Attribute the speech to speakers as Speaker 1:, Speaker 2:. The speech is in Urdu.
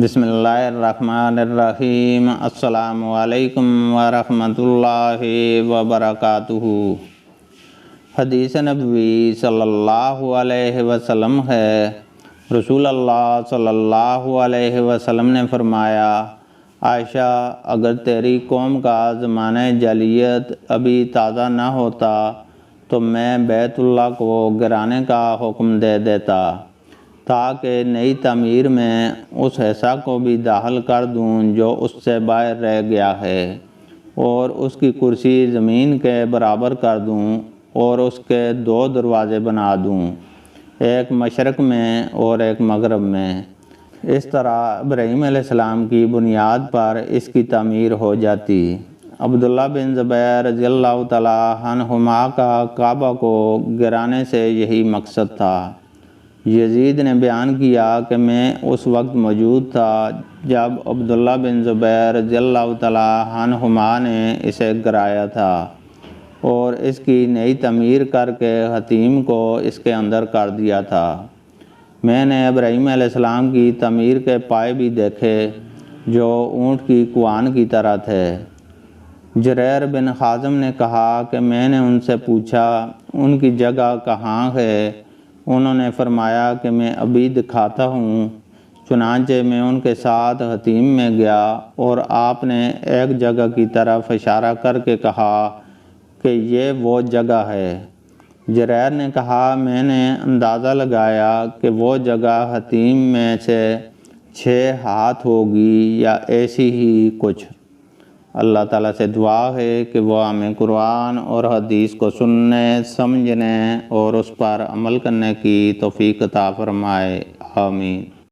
Speaker 1: بسم اللہ الرحمن الرحیم۔ السلام علیکم ورحمۃ اللہ وبرکاتہ۔ حدیث نبوی صلی اللہ علیہ وسلم ہے، رسول اللہ صلی اللہ علیہ وسلم نے فرمایا، عائشہ، اگر تیری قوم کا زمانہ جاہلیت ابھی تازہ نہ ہوتا تو میں بیت اللہ کو گرانے کا حکم دے دیتا تاکہ نئی تعمیر میں اس حصہ کو بھی داخل کر دوں جو اس سے باہر رہ گیا ہے، اور اس کی کرسی زمین کے برابر کر دوں اور اس کے 2 دروازے بنا دوں، ایک مشرق میں اور ایک مغرب میں۔ اس طرح ابراہیم علیہ السلام کی بنیاد پر اس کی تعمیر ہو جاتی۔ عبداللہ بن زبیر رضی اللہ تعالیٰ عنہما کا کعبہ کو گرانے سے یہی مقصد تھا۔ یزید نے بیان کیا کہ میں اس وقت موجود تھا جب عبداللہ بن زبیر رضی اللہ تعالیٰ عنہما نے اسے گرایا تھا اور اس کی نئی تعمیر کر کے حتیم کو اس کے اندر کر دیا تھا۔ میں نے ابراہیم علیہ السلام کی تعمیر کے پائے بھی دیکھے جو اونٹ کی کوان کی طرح تھے۔ جریر بن خازم نے کہا کہ میں نے ان سے پوچھا ان کی جگہ کہاں ہے؟ انہوں نے فرمایا کہ میں ابھی دکھاتا ہوں۔ چنانچہ میں ان کے ساتھ حتیم میں گیا اور آپ نے ایک جگہ کی طرف اشارہ کر کے کہا کہ یہ وہ جگہ ہے۔ جریر نے کہا میں نے اندازہ لگایا کہ وہ جگہ حتیم میں سے 6 ہاتھ ہوگی یا ایسی ہی کچھ۔ اللہ تعالیٰ سے دعا ہے کہ وہ ہمیں قرآن اور حدیث کو سننے، سمجھنے اور اس پر عمل کرنے کی توفیق عطا فرمائے۔ آمین۔